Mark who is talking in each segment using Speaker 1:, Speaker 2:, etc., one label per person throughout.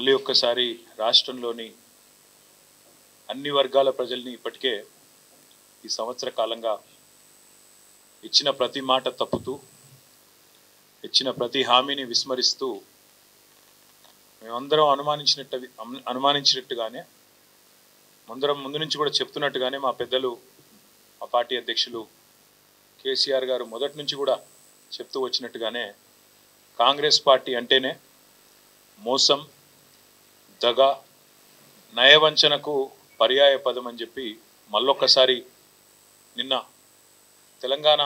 Speaker 1: మళ్ళీ ఒక్కసారి రాష్ట్రంలోని అన్ని వర్గాల ప్రజల్ని ఇప్పటికే ఈ సంవత్సర కాలంగా ఇచ్చిన ప్రతి మాట తప్పుతూ ఇచ్చిన ప్రతి హామీని విస్మరిస్తూ మేమందరం అనుమానించినట్టుగానే ముందు నుంచి కూడా చెప్తున్నట్టుగానే మా పెద్దలు మా పార్టీ అధ్యక్షులు కేసీఆర్ గారు మొదటి నుంచి కూడా చెప్తూ వచ్చినట్టుగానే కాంగ్రెస్ పార్టీ అంటేనే మోసం, దగ, నయవంచనకు పర్యాయ పదం అని చెప్పి మళ్ళొక్కసారి నిన్న తెలంగాణ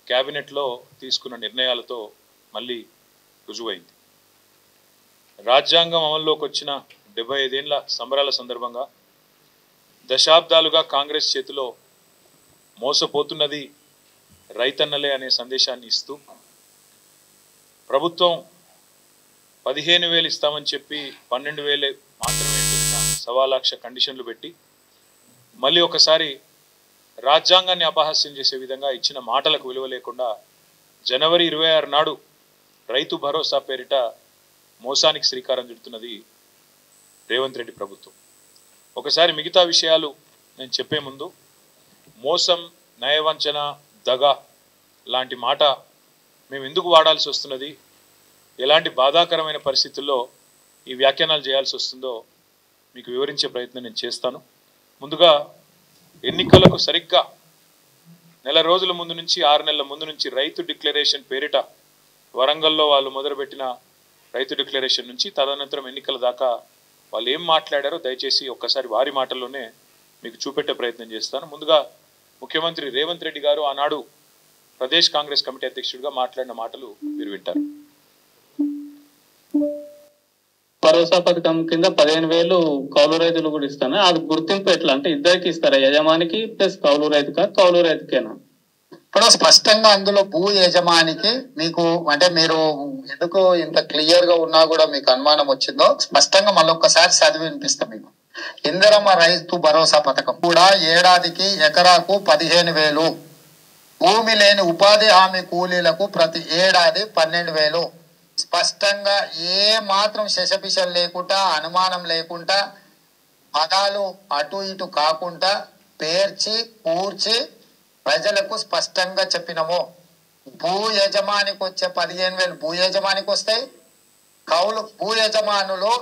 Speaker 1: క్యాబినెట్లో తీసుకున్న నిర్ణయాలతో మళ్ళీ రుజువైంది. రాజ్యాంగం అమల్లోకి వచ్చిన 75 ఏళ్ల సంబరాల సందర్భంగా దశాబ్దాలుగా కాంగ్రెస్ చేతిలో మోసపోతున్నది రైతన్నలే అనే సందేశాన్ని ఇస్తూ ప్రభుత్వం 15,000 ఇస్తామని చెప్పి 12,000 మాత్రమే పెట్టిన 1,00,000 కండిషన్లు పెట్టి మళ్ళీ ఒకసారి రాజ్యాంగాన్ని అపహాస్యం చేసే విధంగా ఇచ్చిన మాటలకు విలువ లేకుండా జనవరి 26 నాడు రైతు భరోసా పేరిట మోసానికి శ్రీకారం చుడుతున్నది రేవంత్ రెడ్డి ప్రభుత్వం. ఒకసారి మిగతా విషయాలు నేను చెప్పే ముందు మోసం, నయవంచన, దగ లాంటి మాట మేము ఎందుకు వాడాల్సి వస్తున్నది, ఎలాంటి బాధాకరమైన పరిస్థితుల్లో ఈ వ్యాఖ్యానాలు చేయాల్సి వస్తుందో మీకు వివరించే ప్రయత్నం నేను చేస్తాను. ముందుగా ఎన్నికలకు సరిగ్గా నెల రోజుల ముందు నుంచి 6 నెలల ముందు నుంచి రైతు డిక్లరేషన్ పేరిట వరంగల్లో వాళ్ళు మొదలుపెట్టిన రైతు డిక్లరేషన్ నుంచి తదనంతరం ఎన్నికల దాకా వాళ్ళు ఏం మాట్లాడారో దయచేసి ఒక్కసారి వారి మాటల్లోనే మీకు చూపెట్టే ప్రయత్నం చేస్తాను. ముందుగా ముఖ్యమంత్రి రేవంత్ రెడ్డి గారు ఆనాడు ప్రదేశ్ కాంగ్రెస్ కమిటీ అధ్యక్షుడిగా మాట్లాడిన మాటలు మీరు వింటారు.
Speaker 2: భరోసా పథకం కింద 15,000 కౌలు రైతులు కూడా ఇస్తాను. అది గుర్తింపు ఎట్లా అంటే ఇద్దరికి ఇస్తారా, యజమానికి ప్లస్ కౌలు రైతుకా, కౌలు రైతుకేనా?
Speaker 3: ఇప్పుడు స్పష్టంగా అందులో భూ యజమానికి మీకు అంటే మీరు ఎందుకు ఇంత క్లియర్ గా ఉన్నా కూడా మీకు అనుమానం వచ్చిందో స్పష్టంగా మళ్ళొక్కసారి చదివి వినిపిస్తాం. మీకు ఇందిరమ్మ రైతు భరోసా పథకం కూడా ఏడాదికి ఎకరాకు 15,000, భూమి లేని ఉపాధి హామీ కూలీలకు ప్రతి ఏడాది 12,000. స్పష్టంగా ఏ మాత్రం శశపిశలు లేకుండా, అనుమానం లేకుండా, పదాలు అటు ఇటు కాకుండా పేర్చి కూర్చి ప్రజలకు స్పష్టంగా చెప్పినాము. భూ యజమానికి వచ్చే 15,000 భూ యజమానికి వస్తాయి. భూ యజమానులు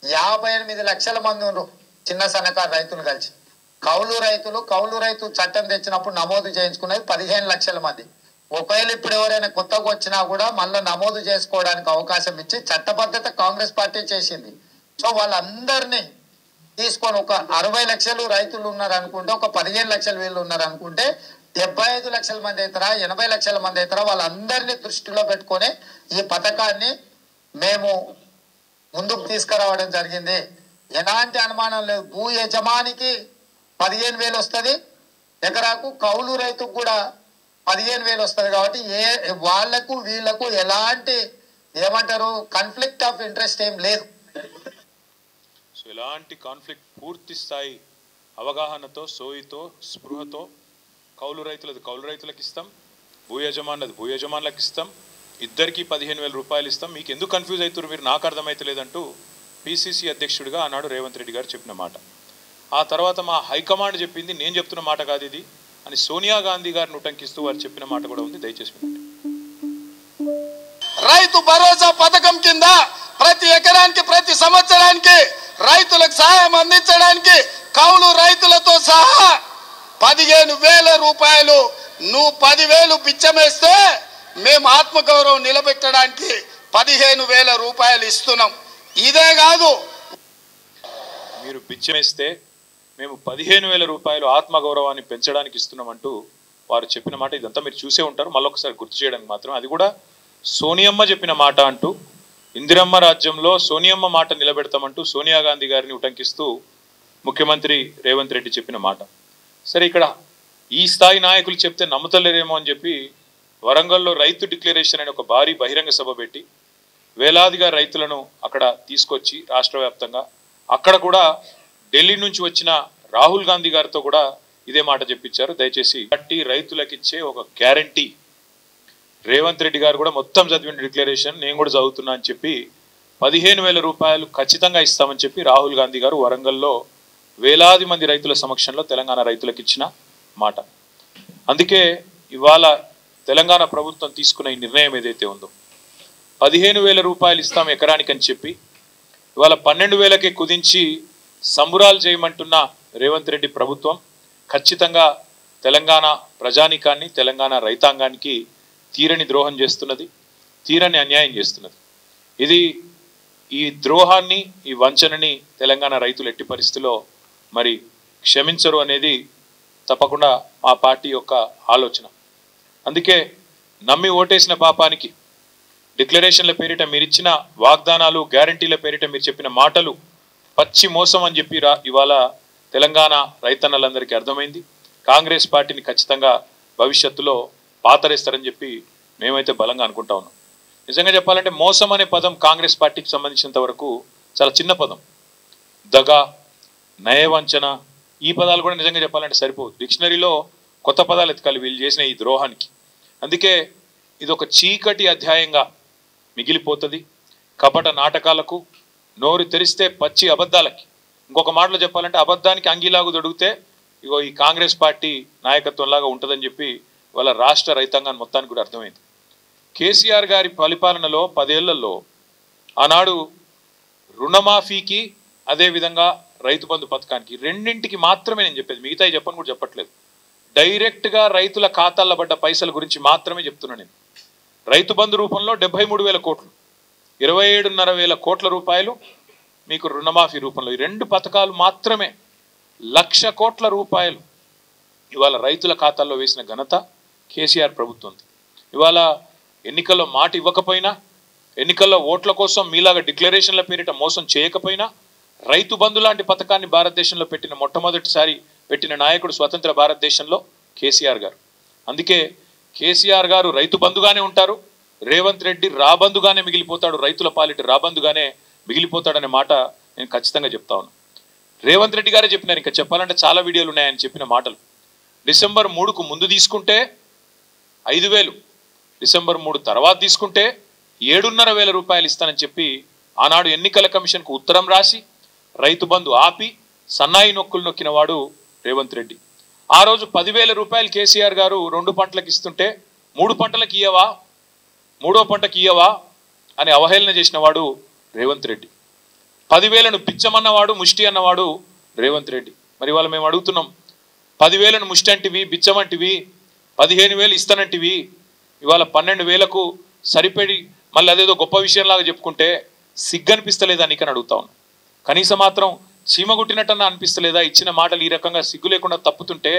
Speaker 3: 58 లక్షల మంది ఉన్నారు, చిన్న సన్నకారు రైతులు కలిసి. కౌలు రైతు చట్టం తెచ్చినప్పుడు నమోదు చేయించుకున్నది 15 లక్షల మంది. ఒకవేళ ఇప్పుడు ఎవరైనా కొత్తగా వచ్చినా కూడా మళ్ళీ నమోదు చేసుకోవడానికి అవకాశం ఇచ్చి చట్టబద్ధత కాంగ్రెస్ పార్టీ చేసింది. సో వాళ్ళందరినీ తీసుకొని ఒక 60 లక్షలు రైతులు ఉన్నారు అనుకుంటే, ఒక 15 లక్షల వీళ్ళు ఉన్నారు అనుకుంటే 75 లక్షల మంది అవుతారా, 80 లక్షల మంది అవుతారా, వాళ్ళందరినీ దృష్టిలో పెట్టుకొని ఈ పథకాన్ని మేము ముందుకు తీసుకురావడం జరిగింది. ఎలాంటి అనుమానం లేదు. భూ యజమానికి 15,000 వస్తుంది ఎకరాకు, కౌలు రైతుకు కూడా 15,000 వస్తుంది. కాబట్టి వాళ్లకు వీళ్లకు ఎలాంటి ఏమంటారు కాన్ఫ్లిక్ట్ ఆఫ్ ఇంట్రెస్ట్ ఏం లేదు.
Speaker 1: సో ఎలాంటి కాన్ఫ్లిక్ట్, పూర్తి స్థాయి అవగాహనతో, సోయితో, స్పృహతో కౌలు రైతులకు ఇస్తాం, భూ యజమానులకు ఇస్తాం, ఇద్దరికి 15,000 రూపాయలు ఇస్తాం. మీకు ఎందుకు కన్ఫ్యూజ్ అవుతారు మీరు, నాకు అర్థమైతలేదంటూ పిసిసి అధ్యక్షుడిగా ఆనాడు రేవంత్ రెడ్డి గారు చెప్పిన మాట. ఆ తర్వాత మా హైకమాండ్ చెప్పింది, నేను చెప్తున్న మాట కాదు ఇది అని సోనియా గాంధీ గారిని ఉటంకిస్తూ వారు చెప్పిన మాట కూడా ఉంది. దయచేసి వినండి.
Speaker 3: రైతు భరోసా పథకం కింద ప్రతి ఎకరానికి ప్రతి సంవత్సరానికి రైతులకు సహాయం అందించడానికి కౌలు రైతులతో సహా 15,000 రూపాయలు, నువ్వు 10,000 బిచ్చమేస్తే మేము ఆత్మగౌరవం నిలబెట్టడానికి 15,000 రూపాయలు ఇస్తున్నాం. ఇదే కాదు,
Speaker 1: మీరు బిచ్చమేస్తే మేము 15,000 రూపాయలు ఆత్మగౌరవాన్ని పెంచడానికి ఇస్తున్నామంటూ వారు చెప్పిన మాట. ఇదంతా మీరు చూసే ఉంటారు, మళ్ళొకసారి గుర్తు చేయడానికి మాత్రం. అది కూడా సోనియమ్మ చెప్పిన మాట అంటూ, ఇందిరమ్మ రాజ్యంలో సోనియమ్మ మాట నిలబెడతామంటూ సోనియా గాంధీ గారిని ఉటంకిస్తూ ముఖ్యమంత్రి రేవంత్ రెడ్డి చెప్పిన మాట. సరే, ఇక్కడ ఈ స్థాయి నాయకులు చెప్తే నమ్ముతలేరేమో అని చెప్పి వరంగల్లో రైతు డిక్లరేషన్ అనే ఒక భారీ బహిరంగ సభ పెట్టి వేలాదిగా రైతులను అక్కడ తీసుకొచ్చి రాష్ట్ర వ్యాప్తంగా అక్కడ కూడా ఢిల్లీ నుంచి వచ్చిన రాహుల్ గాంధీ గారితో కూడా ఇదే మాట చెప్పించారు. దయచేసి పార్టీ రైతులకిచ్చే ఒక గ్యారంటీ రేవంత్ రెడ్డి గారు కూడా మొత్తం చదివిన డిక్లరేషన్ నేను కూడా చదువుతున్నా అని చెప్పి 15,000 రూపాయలు ఖచ్చితంగా ఇస్తామని చెప్పి రాహుల్ గాంధీ గారు వరంగల్లో వేలాది మంది రైతుల సమక్షంలో తెలంగాణ రైతులకు ఇచ్చిన మాట. అందుకే ఇవాళ తెలంగాణ ప్రభుత్వం తీసుకున్న ఈ నిర్ణయం ఏదైతే ఉందో 15,000 రూపాయలు ఇస్తాం ఎకరానికి అని చెప్పి ఇవాళ 12,000కే కుదించి సంబురాలు చేయమంటున్న రేవంత్ రెడ్డి ప్రభుత్వం ఖచ్చితంగా తెలంగాణ ప్రజానీకాన్ని తెలంగాణ రైతాంగానికి తీరని ద్రోహం చేస్తున్నది, తీరని అన్యాయం చేస్తున్నది. ఇది ఈ ద్రోహాన్ని ఈ వంచనని తెలంగాణ రైతులు ఎట్టి పరిస్థితిలో మరి క్షమించరు అనేది తప్పకుండా మా పార్టీ యొక్క ఆలోచన. అందుకే నమ్మి ఓటేసిన పాపానికి డిక్లరేషన్ల పేరిట మీరు ఇచ్చిన వాగ్దానాలు గ్యారంటీల పేరిట మీరు చెప్పిన మాటలు పచ్చి మోసం అని చెప్పి ఇవాళ తెలంగాణ రైతన్నలందరికీ అర్థమైంది. కాంగ్రెస్ పార్టీని ఖచ్చితంగా భవిష్యత్తులో పాతరేస్తారని చెప్పి మేమైతే బలంగా అనుకుంటా ఉన్నాం. నిజంగా చెప్పాలంటే మోసం అనే పదం కాంగ్రెస్ పార్టీకి సంబంధించినంత వరకు చాలా చిన్న పదం. దగా, నయవంచన ఈ పదాలు కూడా నిజంగా చెప్పాలంటే సరిపోదు. డిక్షనరీలో కొత్త పదాలు ఎతకాలి వీళ్ళు చేసిన ఈ ద్రోహానికి. అందుకే ఇది ఒక చీకటి అధ్యాయంగా మిగిలిపోతుంది. కపట నాటకాలకు నోరు తెరిస్తే పచ్చి అబద్ధాలకి, ఇంకొక మాటలో చెప్పాలంటే అబద్ధానికి అంగీలాగు దొడిగితే ఇగో ఈ కాంగ్రెస్ పార్టీ నాయకత్వంలాగా ఉంటుందని చెప్పి వాళ్ళ రాష్ట్ర రైతాంగాన్ని మొత్తానికి కూడా అర్థమైంది. కేసీఆర్ గారి పరిపాలనలో 10 ఏళ్లలో ఆనాడు రుణమాఫీకి అదేవిధంగా రైతు బంధు పథకానికి రెండింటికి మాత్రమే నేను చెప్పేది, మిగతాయి చెప్పని కూడా చెప్పట్లేదు. డైరెక్ట్గా రైతుల ఖాతాల్లో పడ్డ పైసల గురించి మాత్రమే చెప్తున్నాను నేను. రైతు బంధు రూపంలో 73,000 కోట్లు, 27,500 కోట్ల రూపాయలు మీకు రుణమాఫీ రూపంలో, ఈ 2 పథకాలు మాత్రమే 1,00,000 కోట్ల రూపాయలు ఇవాళ రైతుల ఖాతాల్లో వేసిన ఘనత కేసీఆర్ ప్రభుత్వం. ఇవాళ ఎన్నికల్లో మాట ఇవ్వకపోయినా, ఎన్నికల్లో ఓట్ల కోసం మీలాగా డిక్లరేషన్ల పేరిట మోసం చేయకపోయినా రైతు బంధు లాంటి పథకాన్ని భారతదేశంలో పెట్టిన మొట్టమొదటిసారి పెట్టిన నాయకుడు స్వతంత్ర భారతదేశంలో కేసీఆర్ గారు. అందుకే కేసీఆర్ గారు రైతు బంధుగానే ఉంటారు, రేవంత్ రెడ్డి రాబందుగానే మిగిలిపోతాడు, రైతుల పాలిట రాబందుగానే మిగిలిపోతాడనే మాట నేను ఖచ్చితంగా చెప్తా ఉన్నాను. రేవంత్ రెడ్డి గారే చెప్పినారు, ఇంకా చెప్పాలంటే చాలా వీడియోలు ఉన్నాయని చెప్పిన మాటలు. డిసెంబర్ 3కు ముందు తీసుకుంటే 5,000, డిసెంబర్ 3 తర్వాత తీసుకుంటే 7,500 రూపాయలు ఇస్తానని చెప్పి ఆనాడు ఎన్నికల కమిషన్కు ఉత్తరం రాసి రైతు బంధు ఆపి సన్నాయి నొక్కులు నొక్కిన వాడు రేవంత్ రెడ్డి. ఆ రోజు 10,000 రూపాయలు కేసీఆర్ గారు 2 పంటలకు ఇస్తుంటే 3 పంటలకు ఇయ్యవా, 3వ పంటకి ఇయ్యవా అని అవహేళన చేసిన వాడు రేవంత్ రెడ్డి. 10,000ను బిచ్చమన్నవాడు, ముష్టి అన్నవాడు రేవంత్ రెడ్డి. మరి ఇవాళ మేము అడుగుతున్నాం, 10,000ను ముష్టి అంటివి, బిచ్చమంటివి, 15,000 ఇస్తానంటివి, ఇవాళ 12,000కు సరిపడి మళ్ళీ అదేదో గొప్ప విషయంలాగా చెప్పుకుంటే సిగ్గనిపిస్తలేదా నీకని అడుగుతా ఉన్నాం. కనీసం మాత్రం చీమగుట్టినట్టన్నా అనిపిస్తలేదా? ఇచ్చిన మాటలు ఈ రకంగా సిగ్గు లేకుండా తప్పుతుంటే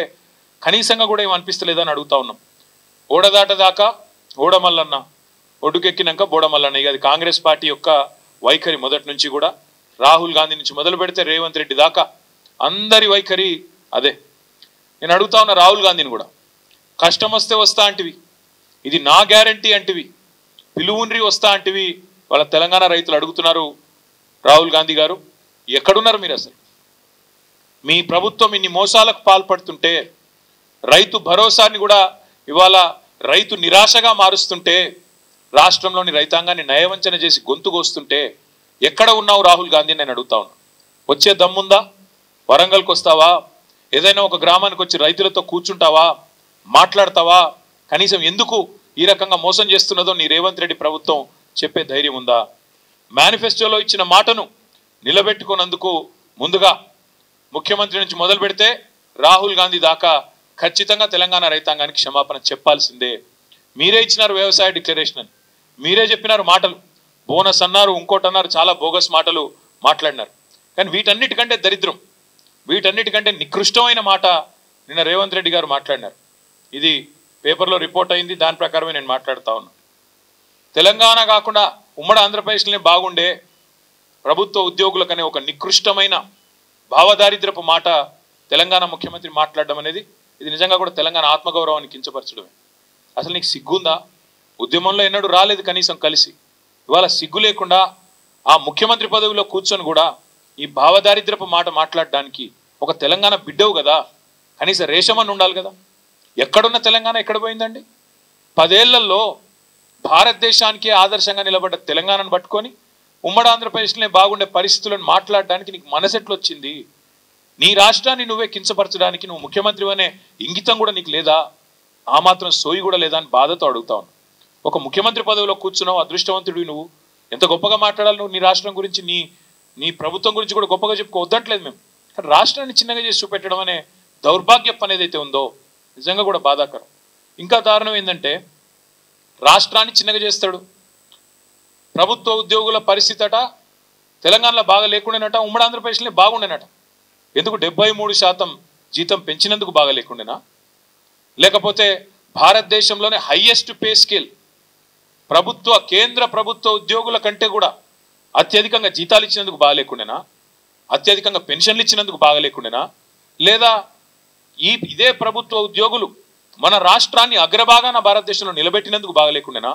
Speaker 1: కనీసంగా కూడా ఏం అనిపిస్తలేదా అని అడుగుతా ఉన్నాం. ఓడదాటదాకా ఓడమల్లన్న, ఒడ్డుకెక్కినాక బోడమల్లన్న. ఇక అది కాంగ్రెస్ పార్టీ యొక్క వైఖరి మొదటి నుంచి కూడా. రాహుల్ గాంధీ నుంచి మొదలు పెడితే రేవంత్ రెడ్డి దాకా అందరి వైఖరి అదే. నేను అడుగుతా ఉన్నా రాహుల్ గాంధీని కూడా, కష్టం వస్తే వస్తా అంటివి, ఇది నా గ్యారంటీ అంటివి, పిలువుండ్రి వస్తా అంటివి. వాళ్ళ తెలంగాణ రైతులు అడుగుతున్నారు, రాహుల్ గాంధీ గారు ఎక్కడున్నారు మీరు? అసలు మీ ప్రభుత్వం ఇన్ని మోసాలకు పాల్పడుతుంటే, రైతు భరోసాని కూడా ఇవాళ రైతు నిరాశగా మారుస్తుంటే, రాష్ట్రంలోని రైతాంగాన్ని నయవంచన చేసి గొంతు కోస్తుంటే ఎక్కడ ఉన్నావు రాహుల్ గాంధీ నేను అడుగుతా ఉన్నా. వచ్చే దమ్ముందా? వరంగల్కి వస్తావా? ఏదైనా ఒక గ్రామానికి వచ్చి రైతులతో కూర్చుంటావా? మాట్లాడతావా? కనీసం ఎందుకు ఈ రకంగా మోసం చేస్తున్నదో నీ రేవంత్ రెడ్డి ప్రభుత్వం చెప్పే ధైర్యం ఉందా? మేనిఫెస్టోలో ఇచ్చిన మాటను నిలబెట్టుకున్నందుకు ముందుగా ముఖ్యమంత్రి నుంచి మొదలు పెడితే రాహుల్ గాంధీ దాకా ఖచ్చితంగా తెలంగాణ రైతాంగానికి క్షమాపణ చెప్పాల్సిందే. మీరే ఇచ్చినారు వ్యవసాయ డిక్లరేషన్ అని, మీరే చెప్పినారు మాటలు, బోనస్ అన్నారు, ఇంకోటి అన్నారు, చాలా బోగస్ మాటలు మాట్లాడినారు. కానీ వీటన్నిటికంటే దరిద్రం, వీటన్నిటికంటే నికృష్టమైన మాట నిన్న రేవంత్ రెడ్డి గారు మాట్లాడినారు. ఇది పేపర్లో రిపోర్ట్ అయింది, దాని ప్రకారమే నేను మాట్లాడుతా ఉన్నా. తెలంగాణ కాకుండా ఉమ్మడి ఆంధ్రప్రదేశ్లోనే బాగుండే ప్రభుత్వ ఉద్యోగులకనే ఒక నికృష్టమైన భావదారిద్రపు మాట తెలంగాణ ముఖ్యమంత్రి మాట్లాడడం అనేది ఇది నిజంగా కూడా తెలంగాణ ఆత్మగౌరవాన్ని కించపరచడమే. అసలు నీకు సిగ్గుందా? ఉద్యమంలో ఎన్నడూ రాలేదు కనీసం కలిసి, ఇవాళ సిగ్గు లేకుండా ఆ ముఖ్యమంత్రి పదవిలో కూర్చొని కూడా ఈ భావదారిద్రపు మాట మాట్లాడడానికి ఒక తెలంగాణ బిడ్డవు కదా, కనీసం రేషమని ఉండాలి కదా. ఎక్కడున్న తెలంగాణ ఎక్కడ పోయిందండి? 10 ఏళ్లలో భారతదేశానికే ఆదర్శంగా నిలబడ్డ తెలంగాణను పట్టుకొని ఉమ్మడి ఆంధ్రప్రదేశ్లోనే బాగుండే పరిస్థితులను మాట్లాడడానికి నీకు మనసెట్లు వచ్చింది? నీ రాష్ట్రాన్ని నువ్వే కించపరచడానికి నువ్వు ముఖ్యమంత్రి అనే ఇంగితం కూడా నీకు లేదా? ఆ మాత్రం సోయి కూడా లేదా అని బాధతో అడుగుతాను. ఒక ముఖ్యమంత్రి పదవిలో కూర్చున్నావు, అదృష్టవంతుడివి నువ్వు. ఎంత గొప్పగా మాట్లాడాలి నువ్వు నీ రాష్ట్రం గురించి, నీ ప్రభుత్వం గురించి కూడా గొప్పగా చెప్పుకోవద్దట్లేదు మేము. కానీ రాష్ట్రాన్ని చిన్నగా చేసి చూపెట్టడం అనే దౌర్భాగ్యం అనేది అయితే ఉందో నిజంగా కూడా బాధాకరం. ఇంకా దారుణం ఏంటంటే రాష్ట్రాన్ని చిన్నగా చేస్తాడు. ప్రభుత్వ ఉద్యోగుల పరిస్థితి అట తెలంగాణలో బాగా లేకుండానట, ఉమ్మడి ఆంధ్రప్రదేశ్లో బాగుండేనట. ఎందుకు 73% జీతం పెంచినందుకు బాగా లేకుండేనా? లేకపోతే భారతదేశంలోనే హైయెస్ట్ పే స్కేల్ కేంద్ర ప్రభుత్వ ఉద్యోగుల కంటే కూడా అత్యధికంగా జీతాలు ఇచ్చినందుకు బాగా లేకుండేనా? అత్యధికంగా పెన్షన్లు ఇచ్చినందుకు బాగా లేకుండేనా? లేదా ఇదే ప్రభుత్వ ఉద్యోగులు మన రాష్ట్రాన్ని అగ్రభాగాన భారతదేశంలో నిలబెట్టినందుకు బాగా లేకుండేనా?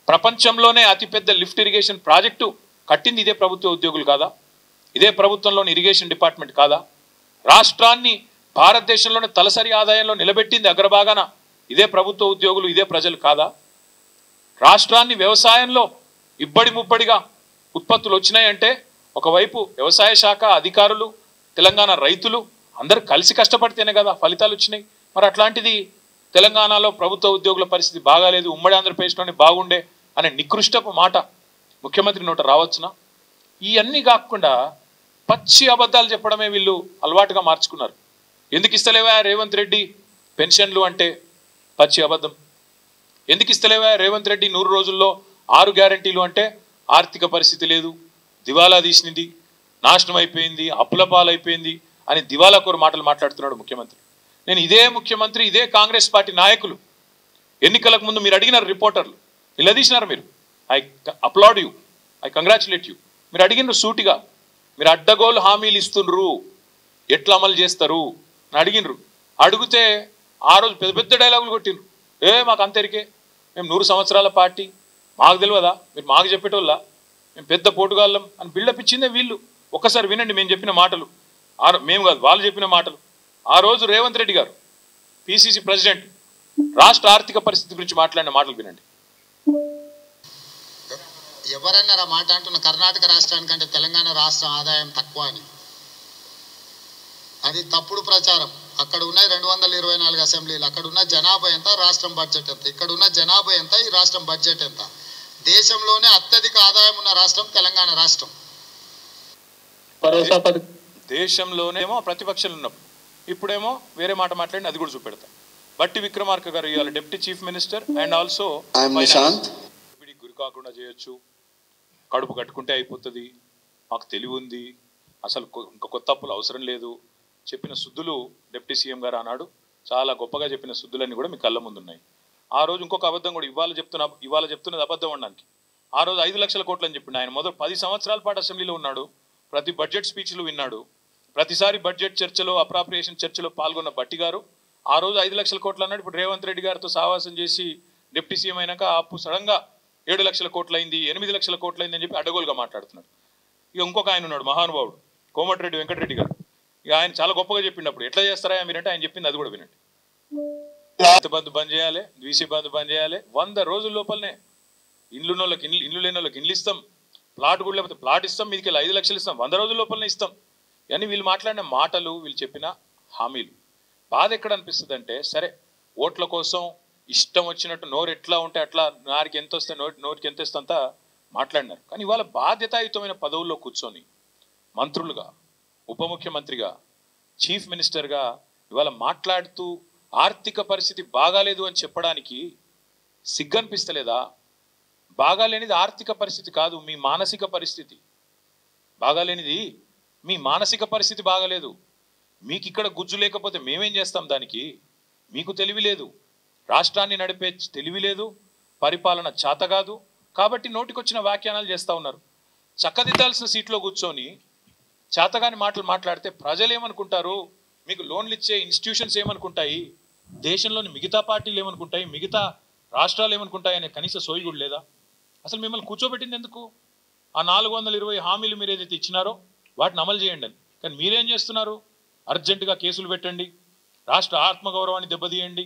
Speaker 1: ప్రపంచంలోనే అతిపెద్ద లిఫ్ట్ ఇరిగేషన్ ప్రాజెక్టు కట్టింది ఇదే ప్రభుత్వ ఉద్యోగులు కాదా? ఇదే ప్రభుత్వంలోని ఇరిగేషన్ డిపార్ట్మెంట్ కాదా? రాష్ట్రాన్ని భారతదేశంలోనే తలసరి ఆదాయంలో నిలబెట్టింది అగ్రభాగాన ఇదే ప్రభుత్వ ఉద్యోగులు, ఇదే ప్రజలు కాదా? రాష్ట్రాన్ని వ్యవసాయంలో ఇబ్బడి ముబ్బడిగా ఉత్పత్తులు వచ్చినాయంటే ఒకవైపు వ్యవసాయ శాఖ అధికారులు, తెలంగాణ రైతులు అందరూ కలిసి కష్టపడితేనే కదా ఫలితాలు వచ్చినాయి. మరి అట్లాంటిది తెలంగాణలో ప్రభుత్వ ఉద్యోగుల పరిస్థితి బాగాలేదు, ఉమ్మడి ఆంధ్రప్రదేశ్లోనే బాగుండే అనే నికృష్టపు మాట ముఖ్యమంత్రి నోట రావచ్చునా? ఇవన్నీ కాకుండా పచ్చి అబద్ధాలు చెప్పడమే వీళ్ళు అలవాటుగా మార్చుకున్నారు. ఎందుకు ఇస్తలేవా రేవంత్ రెడ్డి పెన్షన్లు అంటే పచ్చి అబద్ధం. ఎందుకు ఇస్తలేవా రేవంత్ రెడ్డి 100 రోజుల్లో 6 గ్యారంటీలు అంటే ఆర్థిక పరిస్థితి లేదు, దివాలా తీసినది, నాశనం అయిపోయింది, అప్పుల పాలైపోయింది అని దివాలా కోరు మాటలు మాట్లాడుతున్నాడు ముఖ్యమంత్రి. నేను ఇదే ముఖ్యమంత్రి, ఇదే కాంగ్రెస్ పార్టీ నాయకులు ఎన్నికలకు ముందు మీరు అడిగినారు, రిపోర్టర్లు నిలదీసినారు. మీరు I applaud you, I congratulate you. మీరు అడిగినారు సూటిగా, మీరు అడ్డగోలు హామీలు ఇస్తుండ్రు, ఎట్లా అమలు చేస్తారు అని అడిగినరు. అడిగితే ఆ రోజు పెద్ద పెద్ద డైలాగులు కొట్టిండ్రు. మాకు అంతరికే, మేము 100 సంవత్సరాల పార్టీ, మాకు తెలియదా, మీరు మాకు చెప్పేటోళ్ళ, మేము పెద్ద పోటుగాళ్ళం అని బిల్డప్ ఇచ్చిందే వీళ్ళు. ఒక్కసారి వినండి మేము చెప్పిన మాటలు. మేము కాదు, వాళ్ళు చెప్పిన మాటలు. ఆ రోజు రేవంత్ రెడ్డి గారు పిసిసి ప్రెసిడెంట్ రాష్ట్ర ఆర్థిక పరిస్థితి గురించి మాట్లాడిన మాటలు వినండి.
Speaker 3: ఎవరన్నా మాట అంటున్న కర్ణాటక రాష్ట్రానికంటే తెలంగాణ రాష్ట్రం ఆదాయం తక్కువ అని, అది తప్పుడు ప్రచారం. అక్కడ ఉన్నాయి 224 అసెంబ్లీలు, అక్కడ ఉన్న జనాభా ఎంత, రాష్ట్రం బడ్జెట్ ఎంత, ఇక్కడ ఉన్న జనాభా ఎంత, ఈ రాష్ట్రం బడ్జెట్ ఎంత. దేశంలోనే అత్యధిక ఆదాయం ఉన్న రాష్ట్రం తెలంగాణ రాష్ట్రం.
Speaker 1: దేశంలోనేమో ప్రతిపక్షాలు ఉన్నప్పుడు, ఇప్పుడేమో వేరే మాట మాట్లాడి అది కూడా చూపెడతా. బట్టి విక్రమార్క గారు ఇవాళ deputy chief minister and also గురి కాకుండా చేయొచ్చు, కడుపు కట్టుకుంటే అయిపోతుంది, మాకు తెలివి ఉంది, అసలు ఇంకా కొత్త అప్పులు అవసరం లేదు చెప్పిన సుద్దులు డిప్యూటీ సీఎం గారు అన్నాడు. చాలా గొప్పగా చెప్పిన సుద్దులన్నీ కూడా మీ కళ్ళ ముందు ఉన్నాయి. ఆ రోజు ఇంకొక అబద్ధం కూడా ఇవాళ చెప్తున్నది అబద్ధం అనడానికి. ఆ రోజు 5 లక్షల కోట్లు అని చెప్పిండు. ఆయన మొదలు 10 సంవత్సరాల పాటు అసెంబ్లీలో ఉన్నాడు, ప్రతి బడ్జెట్ స్పీచ్లు విన్నాడు, ప్రతిసారి బడ్జెట్ చర్చలో అప్రాప్రియేషన్ చర్చలో పాల్గొన్న బట్టి గారు ఆ రోజు 5 లక్షల కోట్లు అన్నాడు. ఇప్పుడు రేవంత్ రెడ్డి గారితో సహవాసం చేసి డిప్యూటీ సీఎం అయినాక ఆ అప్పు సడన్గా 7 లక్షల కోట్లు అయింది, 8 లక్షల కోట్లు అయింది అని చెప్పి అడ్డగోలుగా మాట్లాడుతున్నాడు. ఇక ఇంకొక ఆయన ఉన్నాడు మహానుభావుడు కోమటిరెడ్డి వెంకటరెడ్డి గారు. ఇక ఆయన చాలా గొప్పగా చెప్పిండు. ఎట్లా చేస్తారా మీరంటే ఆయన చెప్పింది అది కూడా వినండి. రైతు బంధు బంద్ చేయాలి, వీసీ బంధు బంద్ చేయాలి, 100 రోజుల లోపలనే ఇల్లు లేని వాళ్ళకి ఇల్లు ఇస్తాం, ప్లాట్ కూడా లేకపోతే ప్లాట్ ఇస్తాం, మీదికి 5 లక్షలు ఇస్తాం, 100 రోజుల లోపలనే ఇస్తాం. అని వీళ్ళు మాట్లాడిన మాటలు, వీళ్ళు చెప్పిన హామీలు బాధ ఎక్కడ అనిపిస్తుంది అంటే, సరే ఓట్ల కోసం ఇష్టం వచ్చినట్టు నోరు ఎట్లా ఉంటే అట్లా నారికి ఎంత వస్తే నోటికి ఎంత వస్తే అంతా మాట్లాడినారు. కానీ ఇవాళ బాధ్యతాయుతమైన పదవుల్లో కూర్చొని మంత్రులుగా, ఉప ముఖ్యమంత్రిగా, చీఫ్ మినిస్టర్గా ఇవాళ మాట్లాడుతూ ఆర్థిక పరిస్థితి బాగాలేదు అని చెప్పడానికి సిగ్గనిపిస్తలేదా? బాగాలేనిది ఆర్థిక పరిస్థితి కాదు, మీ మానసిక పరిస్థితి బాగాలేనిది. మీ మానసిక పరిస్థితి బాగాలేదు. మీకు ఇక్కడ గుజ్జు లేకపోతే మేమేం చేస్తాం దానికి? మీకు తెలివి లేదు, రాష్ట్రాన్ని నడిపే తెలివి లేదు, పరిపాలన చేత కాదు, కాబట్టి నోటికొచ్చిన వ్యాఖ్యానాలు చేస్తూ ఉన్నారు. చక్కదిద్దాల్సిన సీట్లో కూర్చొని చేతగాని మాటలు మాట్లాడితే ప్రజలు ఏమనుకుంటారు? మీకు లోన్లు ఇచ్చే ఇన్స్టిట్యూషన్స్ ఏమనుకుంటాయి? దేశంలోని మిగతా పార్టీలు ఏమనుకుంటాయి? మిగతా రాష్ట్రాలు ఏమనుకుంటాయి అనే కనీస సోయి కూడా లేదా? అసలు మిమ్మల్ని కూర్చోబెట్టింది ఎందుకు? ఆ 420 హామీలు మీరు ఏదైతే ఇచ్చినారో వాటిని అమలు చేయండి అని. కానీ మీరేం చేస్తున్నారు? అర్జెంటుగా కేసులు పెట్టండి, రాష్ట్ర ఆత్మగౌరవాన్ని దెబ్బతీయండి,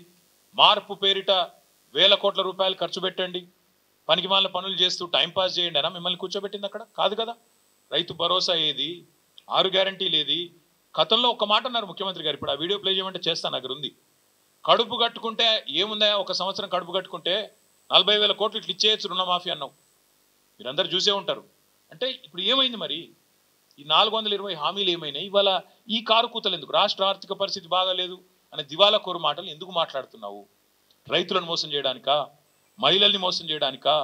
Speaker 1: మార్పు పేరిట వేల కోట్ల రూపాయలు ఖర్చు పెట్టండి, పనికి వాళ్ళ పనులు చేస్తూ టైంపాస్ చేయండి అనా మిమ్మల్ని కూర్చోబెట్టింది అక్కడ? కాదు కదా. రైతు భరోసా ఏది, 6 గ్యారంటీలు ఏది? గతంలో ఒక మాట అన్నారు ముఖ్యమంత్రి గారు, ఇప్పుడు ఆ వీడియో ప్లే చేయమంటే చేస్తాను, దగ్గర ఉంది. కడుపు కట్టుకుంటే ఏముందా, ఒక సంవత్సరం కడుపు కట్టుకుంటే 40,000 కోట్లు ఇట్లా ఇచ్చేయచ్చు రుణమాఫీ అన్నావు. మీరందరూ చూసే ఉంటారు. అంటే ఇప్పుడు ఏమైంది మరి? ఈ 420 హామీలు ఏమైనాయి? ఇవాళ ఈ కారు కూతలు ఎందుకు? రాష్ట్ర ఆర్థిక పరిస్థితి బాగాలేదు అనే దివాలా కోరు మాటలు ఎందుకు మాట్లాడుతున్నావు? రైతులను మోసం చేయడానికా, మహిళల్ని మోసం చేయడానికా,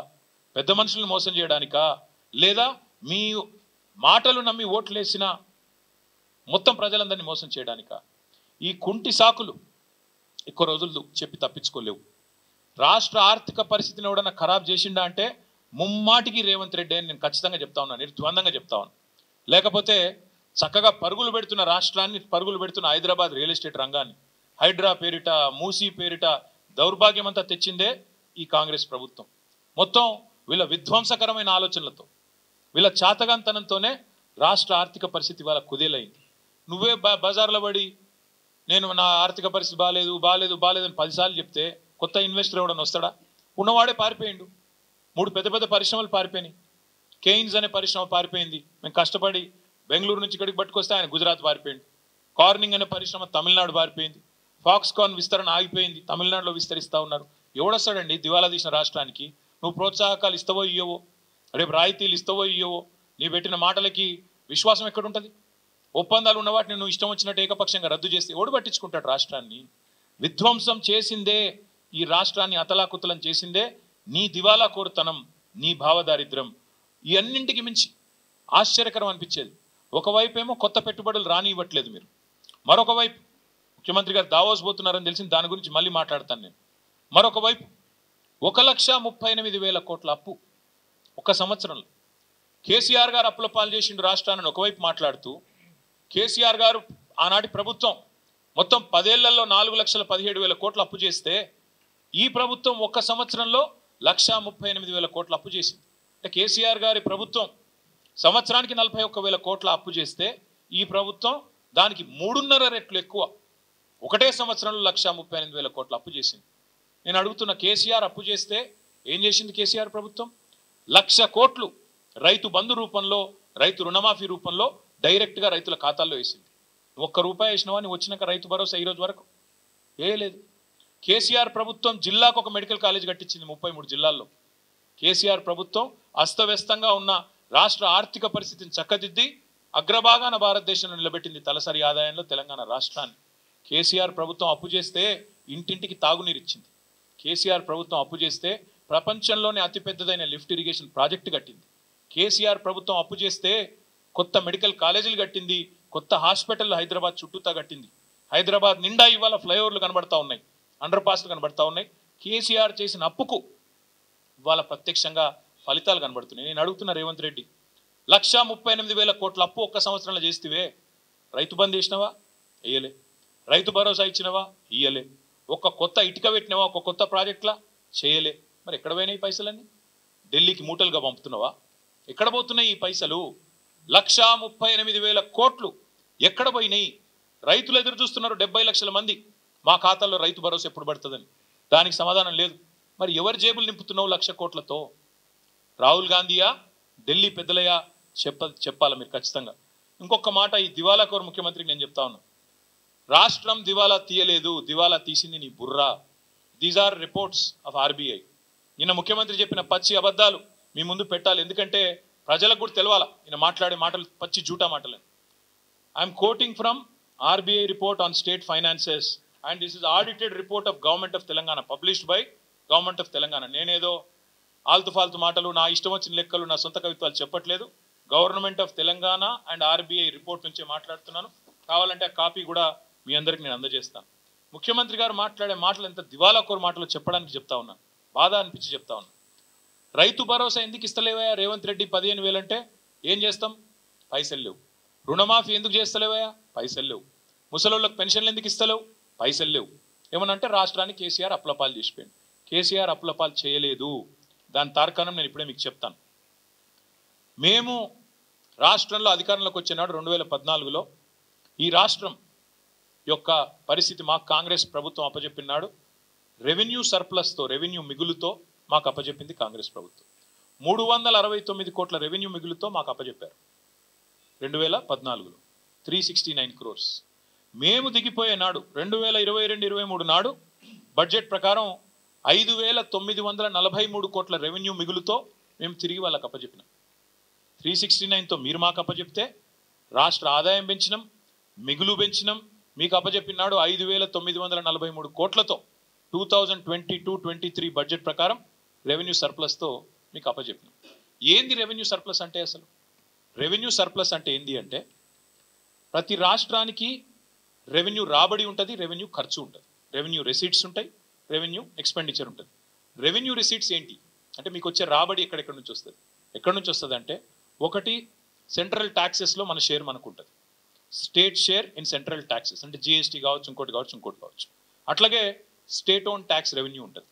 Speaker 1: పెద్ద మనుషులను మోసం చేయడానికా, లేదా మీ మాటలు నమ్మి ఓట్లేసిన మొత్తం ప్రజలందరినీ మోసం చేయడానికా? ఈ కుంటి సాకులు ఎక్కువ రోజులు చెప్పి తప్పించుకోలేవు. రాష్ట్ర ఆర్థిక పరిస్థితిని ఎవడన్నా ఖరాబ్ చేసిండా అంటే ముమ్మాటికి రేవంత్ రెడ్డి అని నేను ఖచ్చితంగా చెప్తా ఉన్నాను, నిర్ద్వందంగా చెప్తా ఉన్నాను. లేకపోతే చక్కగా పరుగులు పెడుతున్న రాష్ట్రాన్ని, పరుగులు పెడుతున్న హైదరాబాద్ రియల్ ఎస్టేట్ రంగాన్ని, హైడ్రా పేరిట, మూసీ పేరిట దౌర్భాగ్యం అంతా తెచ్చిందే ఈ కాంగ్రెస్ ప్రభుత్వం. మొత్తం వీళ్ళ విధ్వంసకరమైన ఆలోచనలతో, వీళ్ళ చాతగాంతనంతోనే రాష్ట్ర ఆర్థిక పరిస్థితి వాళ్ళ కుదేలైంది. నువ్వే బజార్లో పడి నేను నా ఆర్థిక పరిస్థితి బాగాలేదు బాగాలేదు బాగాలేదు అని 10 సార్లు చెప్తే కొత్త ఇన్వెస్టర్ ఎవడన్నా వస్తాడా? ఉన్నవాడే పారిపోయిండు. 3 పెద్ద పెద్ద పరిశ్రమలు పారిపోయినాయి. కెయిన్స్ అనే పరిశ్రమ పారిపోయింది. మేము కష్టపడి బెంగళూరు నుంచి ఇక్కడికి పట్టుకొస్తే ఆయన గుజరాత్ పారిపోయింది. కార్నింగ్ అనే పరిశ్రమ తమిళనాడు పారిపోయింది. ఫాక్స్కాన్ విస్తరణ ఆగిపోయింది, తమిళనాడులో విస్తరిస్తూ ఉన్నారు. ఎవడొస్తాడండి దివాలా తీసిన రాష్ట్రానికి? నువ్వు ప్రోత్సాహకాలు ఇస్తావో ఇయ్యవో, రేపు రాయితీలు ఇస్తావో ఇయ్యవో, నీ పెట్టిన మాటలకి విశ్వాసం ఎక్కడుంటుంది? ఒప్పందాలు ఉన్న వాటిని నువ్వు ఇష్టం వచ్చినట్టు ఏకపక్షంగా రద్దు చేస్తే ఎవడు పట్టించుకుంటాడు? రాష్ట్రాన్ని విధ్వంసం చేసిందే, ఈ రాష్ట్రాన్ని అతలాకుతలం చేసిందే నీ దివాలా కోరుతనం, నీ భావదారిద్ర్యం. ఈ అన్నింటికి మించి ఆశ్చర్యకరం అనిపించేది, ఒకవైపు ఏమో కొత్త పెట్టుబడులు రానివ్వట్లేదు మీరు, మరొక వైపు ముఖ్యమంత్రి గారు దావోస్ పోతున్నారని తెలిసింది, దాని గురించి మళ్ళీ మాట్లాడతాను నేను. మరొక వైపు 1,38,000 కోట్ల అప్పు ఒక సంవత్సరంలో. కేసీఆర్ గారు అప్పుల పాలు చేసిండు రాష్ట్రాన్ని ఒకవైపు మాట్లాడుతూ, కేసీఆర్ గారు ఆనాటి ప్రభుత్వం మొత్తం 10 ఏళ్లలో 4,17,000 కోట్ల అప్పు చేస్తే ఈ ప్రభుత్వం ఒక్క సంవత్సరంలో 1,38,000 కోట్ల అప్పు చేసింది. అంటే కేసీఆర్ గారి ప్రభుత్వం సంవత్సరానికి 41,000 కోట్ల అప్పు చేస్తే ఈ ప్రభుత్వం దానికి 3.5 రెట్లు ఎక్కువ ఒకటే సంవత్సరంలో 1,38,000 కోట్ల అప్పు చేసింది. నేను అడుగుతున్న, కేసీఆర్ అప్పు చేస్తే ఏం చేసింది కేసీఆర్ ప్రభుత్వం? 1,00,000 కోట్లు రైతు బంధు రూపంలో, రైతు రుణమాఫీ రూపంలో డైరెక్ట్గా రైతుల ఖాతాల్లో వేసింది. 1 రూపాయి వేసినవా నువ్వు వచ్చినాక రైతు భరోసా ఈ రోజు వరకు వేయలేదు. కేసీఆర్ ప్రభుత్వం జిల్లాకు ఒక మెడికల్ కాలేజ్ కట్టించింది 33 జిల్లాల్లో. కేసీఆర్ ప్రభుత్వం అస్తవ్యస్తంగా ఉన్న రాష్ట్ర ఆర్థిక పరిస్థితిని చక్కదిద్ది అగ్రభాగాన భారతదేశంలో నిలబెట్టింది తలసరి ఆదాయంలో తెలంగాణ రాష్ట్రాన్ని. కేసీఆర్ ప్రభుత్వం అప్పు చేస్తే ఇంటింటికి తాగునీరు ఇచ్చింది. కేసీఆర్ ప్రభుత్వం అప్పు చేస్తే ప్రపంచంలోనే అతిపెద్దదైన లిఫ్ట్ ఇరిగేషన్ ప్రాజెక్టు కట్టింది. కేసీఆర్ ప్రభుత్వం అప్పు చేస్తే కొత్త మెడికల్ కాలేజీలు కట్టింది, కొత్త హాస్పిటల్ హైదరాబాద్ చుట్టూతా కట్టింది. హైదరాబాద్ నిండా ఇవాళ ఫ్లైఓవర్లు కనబడతా ఉన్నాయి, అండర్ పాస్లు కనబడతా ఉన్నాయి. కేసీఆర్ చేసిన అప్పుకు ఇవాళ ప్రత్యక్షంగా ఫలితాలు కనబడుతున్నాయి. నేను అడుగుతున్న రేవంత్ రెడ్డి, 1,38,000 కోట్ల అప్పు ఒక్క సంవత్సరంలో చేస్తేవే, రైతు బంద్ చేసినవా? వేయలే. రైతు భరోసా ఇచ్చినవా? ఇయ్యలే. ఒక కొత్త ఇటుక పెట్టినవా? ఒక కొత్త ప్రాజెక్టులా? చేయలే. మరి ఎక్కడ పోయినాయి ఈ పైసలన్నీ? ఢిల్లీకి మూటలుగా పంపుతున్నావా? ఎక్కడ పోతున్నాయి ఈ పైసలు? 1,38,000 కోట్లు ఎక్కడ పోయినాయి? రైతులు ఎదురు చూస్తున్నారు 70 లక్షల మంది, మా ఖాతాల్లో రైతు భరోసా ఎప్పుడు పడుతుందని. దానికి సమాధానం లేదు. మరి ఎవరి జేబులు నింపుతున్నావు 1,00,000 కోట్లతో? రాహుల్ గాంధీయా, ఢిల్లీ పెద్దలయ్యా? చెప్పాలి మీరు ఖచ్చితంగా. ఇంకొక మాట ఈ దివాలా కోరు ముఖ్యమంత్రికి నేను చెప్తా ఉన్నా, రాష్ట్రం దివాలా తీయలేదు, దివాలా తీసింది నీ బుర్రా. These are reports of RBI. నిన్న ముఖ్యమంత్రి చెప్పిన పచ్చి అబద్ధాలు మీ ముందు పెట్టాలి, ఎందుకంటే ప్రజలకు కూడా తెలవాలా ఈయన మాట్లాడే మాటలు పచ్చి జూటా మాటలు. I'm quoting from RBI report on state finances and this is audited report of government of Telangana, published by government of Telangana. నేనేదో ఆల్తు ఫాల్తు మాటలు, నా ఇష్టం వచ్చిన లెక్కలు, నా సొంత కవిత్వాలు చెప్పట్లేదు. Government of Telangana and RBI report నుంచే మాట్లాడుతున్నాను. కావాలంటే ఆ కాపీ కూడా మీ అందరికి నేను అందజేస్తాను. ముఖ్యమంత్రి గారు మాట్లాడే మాటలు ఎంత దివాలా కోరు మాటలు చెప్పడానికి చెప్తా ఉన్నాను, బాధ అనిపించి చెప్తా ఉన్నాను. రైతు భరోసా ఎందుకు ఇస్తలేవయా రేవంత్ రెడ్డి? 15,000 అంటే ఏం చేస్తాం? పైసలు లేవు. రుణమాఫీ ఎందుకు చేస్తలేవయా? పైసలు లేవు. ముసలోళ్ళకి పెన్షన్లు ఎందుకు ఇస్తలేవు? పైసలు లేవు. ఏమనంటే రాష్ట్రానికి కేసీఆర్ అప్లపాలు చేసిపోయింది. కేసీఆర్ అప్లపాలు చేయలేదు. దాని తార్కాణం నేను ఇప్పుడే మీకు చెప్తాను. మేము రాష్ట్రంలో అధికారంలోకి వచ్చినాడు 2014లో ఈ రాష్ట్రం యొక్క పరిస్థితి మాకు కాంగ్రెస్ ప్రభుత్వం అప్పచెప్పినాడు రెవెన్యూ సర్ప్లస్తో, రెవెన్యూ మిగులుతో మాకు అప్పచెప్పింది కాంగ్రెస్ ప్రభుత్వం. 369 కోట్ల రెవెన్యూ మిగులుతో మాకు అప్పచెప్పారు 2014లో 369 crores. మేము దిగిపోయే నాడు 2022-23 నాడు బడ్జెట్ ప్రకారం 5,943 కోట్ల రెవెన్యూ మిగులుతో మేము తిరిగి వాళ్ళకి అప్పచెప్పినాం. 369తో మీరు మాకు అప్పచెప్తే రాష్ట్ర ఆదాయం పెంచినాం, మిగులు పెంచినాం. మీకు అప్పచెప్పినాడు 5,943 కోట్లతో 2022-23 బడ్జెట్ ప్రకారం రెవెన్యూ సర్ప్లస్తో మీకు అప్పచెప్పినాం. ఏంది రెవెన్యూ సర్ప్లస్ అంటే? అసలు రెవెన్యూ సర్ప్లస్ అంటే ఏంది అంటే ప్రతి రాష్ట్రానికి రెవెన్యూ రాబడి ఉంటుంది, రెవెన్యూ ఖర్చు ఉంటుంది, రెవెన్యూ రెసీట్స్ ఉంటాయి, రెవెన్యూ ఎక్స్పెండిచర్ ఉంటుంది. రెవెన్యూ రెసీట్స్ ఏంటి అంటే మీకు వచ్చే రాబడి ఎక్కడెక్కడి నుంచి వస్తుంది. ఎక్కడి నుంచి వస్తుంది అంటే ఒకటి సెంట్రల్ ట్యాక్సెస్లో మన షేర్ మనకు ఉంటుంది, state share in central taxes అంటే జిఎస్టీ కావచ్చు, ఇంకోటి కావచ్చు. అట్లాగే స్టేట్ ఓన్ ట్యాక్స్ రెవెన్యూ ఉంటుంది.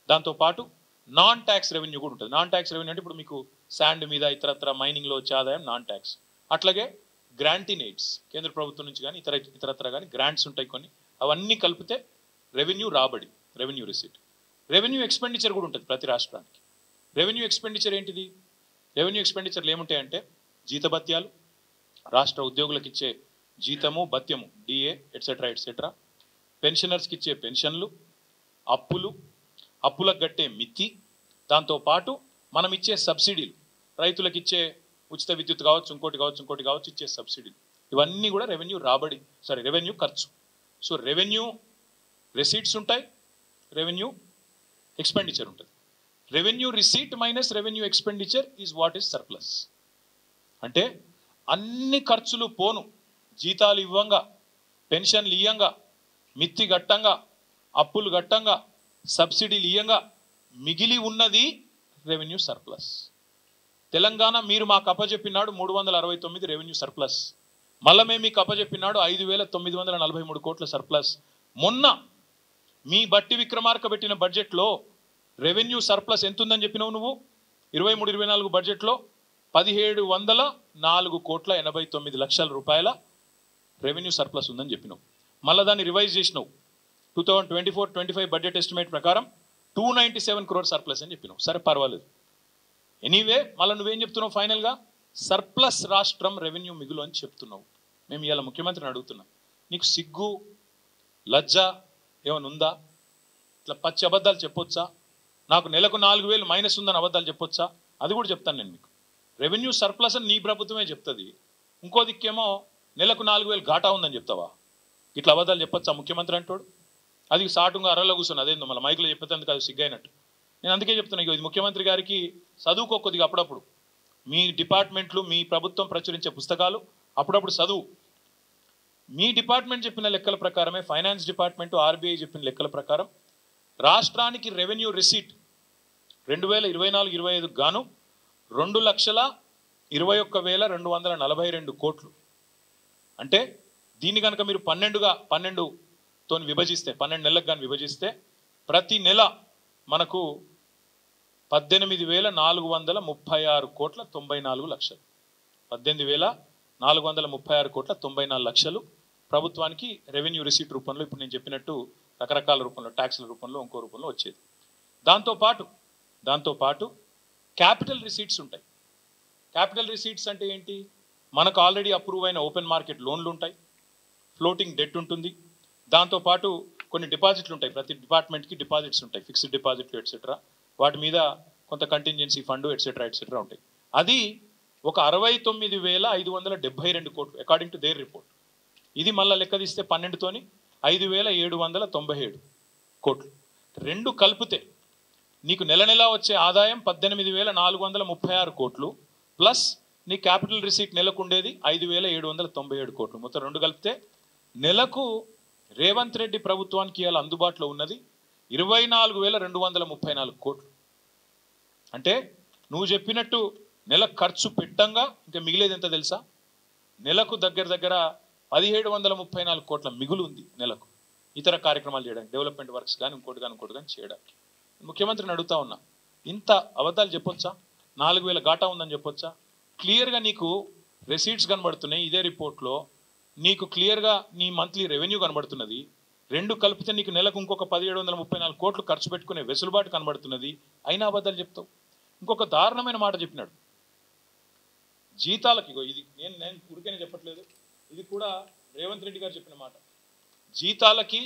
Speaker 1: దాంతోపాటు నాన్ ట్యాక్స్ రెవెన్యూ కూడా ఉంటుంది. నాన్ ట్యాక్స్ రెవెన్యూ అంటే ఇప్పుడు మీకు శాండ్ మీద ఇతరత్ర మైనింగ్లో వచ్చే ఆదాయం నాన్ ట్యాక్స్. అట్లాగే గ్రాంటిన్ ఎయిడ్స్ కేంద్ర ప్రభుత్వం నుంచి కానీ ఇతరత్ర కానీ గ్రాంట్స్ ఉంటాయి కొన్ని, అవన్నీ కలిపితే రెవెన్యూ రాబడి, రెవెన్యూ రిసీట్. రెవెన్యూ ఎక్స్పెండిచర్ కూడా ఉంటుంది ప్రతి రాష్ట్రానికి. రెవెన్యూ ఎక్స్పెండిచర్ ఏంటిది? రెవెన్యూ ఎక్స్పెండిచర్లు ఏముంటాయంటే జీతభత్యాలు, రాష్ట్ర ఉద్యోగులకు ఇచ్చే జీతము భత్యము డిఏ ఎట్సెట్రా, పెన్షనర్స్కి ఇచ్చే పెన్షన్లు, అప్పులకు కట్టే మిత్తి, దాంతోపాటు మనం ఇచ్చే సబ్సిడీలు, రైతులకు ఇచ్చే ఉచిత విద్యుత్ కావచ్చు, ఇంకోటి కావచ్చు ఇచ్చే సబ్సిడీలు, ఇవన్నీ కూడా రెవెన్యూ ఖర్చు. సో రెవెన్యూ రెసీట్స్ ఉంటాయి, రెవెన్యూ ఎక్స్పెండిచర్ ఉంటుంది. Revenue receipt minus revenue expenditure is what is surplus. అంటే అన్ని ఖర్చులు పోను, జీతాలు ఇవ్వంగా, పెన్షన్లు ఇయ్యంగా, మిత్తి గట్టంగా, అప్పులు గట్టంగా, సబ్సిడీలు ఇయ్యంగా మిగిలి ఉన్నది రెవెన్యూ సర్ప్లస్. తెలంగాణ మీరు మాకు అప్పచెప్పినాడు 369 రెవెన్యూ సర్ప్లస్. మళ్ళీ మేము మీకు అప్పచెప్పినాడు 5,943 కోట్ల సర్ప్లస్. మొన్న మీ బట్టి విక్రమార్క పెట్టిన బడ్జెట్లో రెవెన్యూ సర్ప్లస్ ఎంత ఉందని చెప్పినావు నువ్వు? 23-24 బడ్జెట్లో 1,704,89 రూపాయల రెవెన్యూ సర్ప్లస్ ఉందని చెప్పినావు. మళ్ళీ దాన్ని రివైజ్ చేసినావు. 2024-25 బడ్జెట్ ఎస్టిమేట్ ప్రకారం 297 crore సర్ప్లస్ అని చెప్పినావు. సరే పర్వాలేదు. ఎనీవే మళ్ళీ నువ్వేం చెప్తున్నావు? ఫైనల్గా సర్ప్లస్ రాష్ట్రం రెవెన్యూ మిగులు అని చెప్తున్నావు. మేము ఇవాళ ముఖ్యమంత్రిని అడుగుతున్నాం, నీకు సిగ్గు లజ్జ ఏమైనా ఉందా? ఇట్లా పచ్చి అబద్ధాలు చెప్పొచ్చా? నాకు నెలకు 4,000 మైనస్ ఉందని అబద్ధాలు చెప్పొచ్చా? అది కూడా చెప్తాను నేను మీకు. రెవెన్యూ సర్ప్లస్ అని నీ ప్రభుత్వమే చెప్తుంది, ఇంకో దిక్కేమో నెలకు 4,000 ఘాటా ఉందని చెప్తావా? ఇట్లా అబద్ధాలు చెప్పొచ్చా ముఖ్యమంత్రి అంటాడు? అది సాటుగా అరలో కూర్చొని అదేందో మళ్ళీ మైకులో చెప్పేందుకు అది సిగ్గైనట్టు. నేను అందుకే చెప్తున్నాను, ఇది ముఖ్యమంత్రి గారికి చదువుకో కొద్దిగా, అప్పుడప్పుడు మీ డిపార్ట్మెంట్లు మీ ప్రభుత్వం ప్రచురించే పుస్తకాలు అప్పుడప్పుడు చదువు. మీ డిపార్ట్మెంట్ చెప్పిన లెక్కల ప్రకారమే ఫైనాన్స్ డిపార్ట్మెంట్ ఆర్బీఐ చెప్పిన లెక్కల ప్రకారం రాష్ట్రానికి రెవెన్యూ రిసీట్ 2024-25 గాను 2,21,242 కోట్లు. అంటే దీన్ని కనుక మీరు 12తో విభజిస్తే, 12 నెలలకు కానీ విభజిస్తే ప్రతి నెల మనకు 18,436 కోట్ల 94 లక్షలు. 18,436 కోట్ల 94 లక్షలు ప్రభుత్వానికి రెవెన్యూ రిసీట్ రూపంలో, ఇప్పుడు నేను చెప్పినట్టు రకరకాల రూపంలో, ట్యాక్స్ల రూపంలో, ఇంకో రూపంలో వచ్చేది. దాంతోపాటు క్యాపిటల్ రిసీట్స్ ఉంటాయి. క్యాపిటల్ రిసీట్స్ అంటే ఏంటి? మనకు ఆల్రెడీ అప్రూవ్ అయిన ఓపెన్ మార్కెట్ లోన్లు ఉంటాయి, ఫ్లోటింగ్ డెట్ ఉంటుంది, దాంతోపాటు కొన్ని డిపాజిట్లు ఉంటాయి. ప్రతి డిపార్ట్మెంట్కి డిపాజిట్స్ ఉంటాయి, ఫిక్స్డ్ డిపాజిట్లు ఎట్సెట్రా. వాటి మీద కొంత కంటింజెన్సీ ఫండ్ ఎట్సెట్రా ఉంటాయి. అది ఒక 69,572 కోట్లు అకార్డింగ్ టు దేర్ రిపోర్ట్. ఇది మళ్ళీ లెక్క తీస్తే 12తోని 5,797 కోట్లు. రెండు కలిపితే నీకు నెల వచ్చే ఆదాయం 18,436 కోట్లు ప్లస్ నీ క్యాపిటల్ రిసీట్ నెలకు ఉండేది 5,797 కోట్లు. మొత్తం రెండు కలిపితే నెలకు రేవంత్ రెడ్డి ప్రభుత్వానికి ఇవాళ అందుబాటులో ఉన్నది 24,234 కోట్లు. అంటే నువ్వు చెప్పినట్టు నెల ఖర్చు పెట్టంగా ఇంకా మిగిలేది ఎంత తెలుసా? నెలకు దగ్గర 1,734 కోట్ల మిగులు ఉంది నెలకు, ఇతర కార్యక్రమాలు చేయడానికి, డెవలప్మెంట్ వర్క్స్ కానీ ఇంకోటి కానీ చేయడానికి. ముఖ్యమంత్రిని అడుగుతా ఉన్నా, ఇంత అబద్ధాలు చెప్పొచ్చా? 4,000 ఘాటా ఉందని చెప్పొచ్చా? క్లియర్గా నీకు రెసీట్స్ కనబడుతున్నాయి ఇదే రిపోర్ట్లో, నీకు క్లియర్గా నీ మంత్లీ రెవెన్యూ కనబడుతున్నది. రెండు కలిపితే నీకు నెలకు ఇంకొక 1,734 కోట్లు ఖర్చు పెట్టుకునే వెసులుబాటు కనబడుతున్నది. అయినా అబద్ధాలు చెప్తావు. ఇంకొక దారుణమైన మాట చెప్పినాడు, జీతాలకి. ఇది నేను ఊరికనే చెప్పట్లేదు, ఇది కూడా రేవంత్ రెడ్డి గారు చెప్పిన మాట. జీతాలకి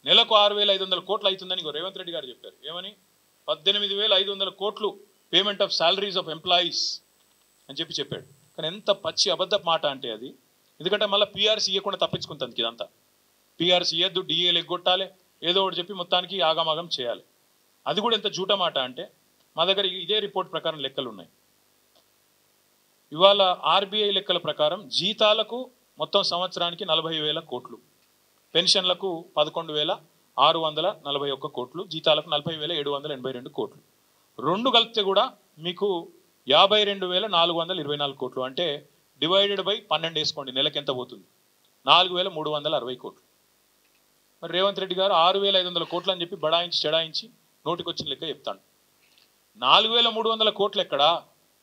Speaker 1: నెలకు 6,500 కోట్లు అవుతుందని రేవంత్ రెడ్డి గారు చెప్పారు. ఏమని? 18,500 కోట్లు payment of salaries of employees అని చెప్పాడు. కానీ ఎంత పచ్చి అబద్ధ మాట అంటే అది. ఎందుకంటే మళ్ళీ పీఆర్సీ ఇవ్వకుండా తప్పించుకుంటుంది ఇదంతా. పీఆర్సీ ఇవ్వద్దు, డిఏలు ఎగ్గొట్టాలి, ఏదో ఒకటి చెప్పి మొత్తానికి ఆగమాగం చేయాలి. అది కూడా ఎంత జూట మాట అంటే, మా దగ్గర ఇదే రిపోర్ట్ ప్రకారం లెక్కలు ఉన్నాయి. ఇవాళ ఆర్బీఐ లెక్కల ప్రకారం జీతాలకు మొత్తం సంవత్సరానికి 40,000 కోట్లు, పెన్షన్లకు 11,641 కోట్లు, జీతాలకు 40,782 కోట్లు. రెండు కలిపితే కూడా మీకు 52,424 కోట్లు. అంటే డివైడెడ్ బై 12 వేసుకోండి, నెలకి ఎంత పోతుంది? 4,360 కోట్లు. మరి రేవంత్ రెడ్డి గారు 6,500 కోట్లు అని చెప్పి బడాయించి చెడాయించి నోటికి వచ్చిన లెక్క చెప్తాడు. 4,300 కోట్లు ఎక్కడా,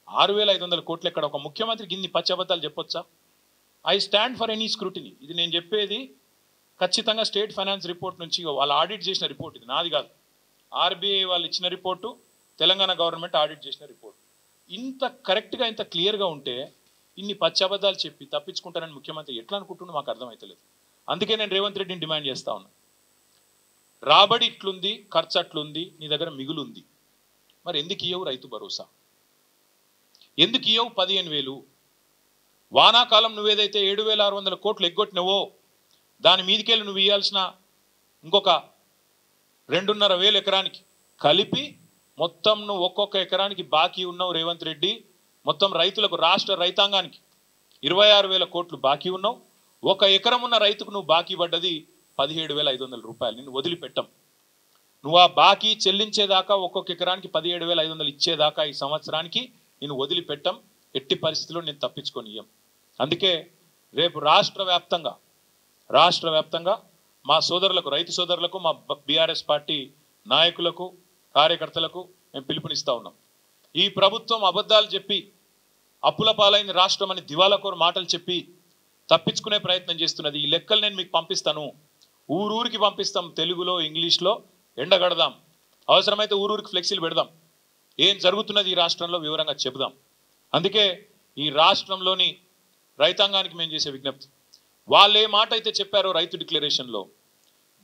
Speaker 1: 6,500 కోట్లు ఎక్కడ? ఒక ముఖ్యమంత్రికి ఇన్ని పచ్చి అబద్ధాలు చెప్పొచ్చా? I stand for any scrutiny. ఇది నేను చెప్పేది ఖచ్చితంగా స్టేట్ ఫైనాన్స్ రిపోర్ట్ నుంచి వాళ్ళు ఆడిట్ చేసిన రిపోర్ట్, ఇది నాది కాదు. ఆర్బీఐ వాళ్ళు ఇచ్చిన రిపోర్టు, తెలంగాణ గవర్నమెంట్ ఆడిట్ చేసిన రిపోర్ట్. ఇంత కరెక్ట్గా ఇంత క్లియర్గా ఉంటే ఇన్ని పచ్చి అబద్ధాలు చెప్పి తప్పించుకుంటారని ముఖ్యమంత్రి ఎట్లా అనుకుంటున్నా మాకు అర్థమవుతలేదు. అందుకే నేను రేవంత్ రెడ్డిని డిమాండ్ చేస్తా ఉన్నా, రాబడి ఇట్లుంది, ఖర్చు అట్లుంది, నీ దగ్గర మిగులు ఉంది, మరి ఎందుకు ఇయ్యవు రైతు భరోసా? ఎందుకు ఇయ్యవు 15,000? వానాకాలం నువ్వేదైతే 7,600 కోట్లు ఎగ్గొట్టినవో దాని మీదికెళ్ళి నువ్వు ఇవ్వాల్సిన ఇంకొక 2,500 ఎకరానికి కలిపి మొత్తం నువ్వు ఒక్కొక్క ఎకరానికి బాకీ ఉన్నావు రేవంత్ రెడ్డి. మొత్తం రైతులకు, రాష్ట్ర రైతాంగానికి 26,000 కోట్లు బాకీ ఉన్నావు. ఒక ఎకరం ఉన్న రైతుకు నువ్వు బాకీ పడ్డది 17,500 రూపాయలు. నిన్ను వదిలిపెట్టం. నువ్వు ఆ బాకీ చెల్లించేదాకా, ఒక్కొక్క ఎకరానికి 17,500 ఇచ్చేదాకా ఈ సంవత్సరానికి నేను వదిలిపెట్టం. ఎట్టి పరిస్థితుల్లో నేను తప్పించుకొని ఇయ్యం. అందుకే రేపు రాష్ట్ర వ్యాప్తంగా మా సోదరులకు, రైతు సోదరులకు, మా బీఆర్ఎస్ పార్టీ నాయకులకు, కార్యకర్తలకు మేము పిలుపునిస్తా ఉన్నాం. ఈ ప్రభుత్వం అబద్ధాలు చెప్పి అప్పుల పాలైన రాష్ట్రం అని దివాలాకోరు మాటలు చెప్పి తప్పించుకునే ప్రయత్నం చేస్తున్నది. ఈ లెక్కలు నేను మీకు పంపిస్తాను, ఊరూరికి పంపిస్తాం, తెలుగులో ఇంగ్లీష్లో ఎండగడదాం, అవసరమైతే ఊరూరికి ఫ్లెక్సీలు పెడదాం, ఏం జరుగుతున్నది ఈ రాష్ట్రంలో వివరంగా చెబుదాం. అందుకే ఈ రాష్ట్రంలోని రైతాంగానికి మేము చేసే విజ్ఞప్తి, వాళ్ళు ఏ మాట అయితే చెప్పారో రైతు డిక్లరేషన్లో,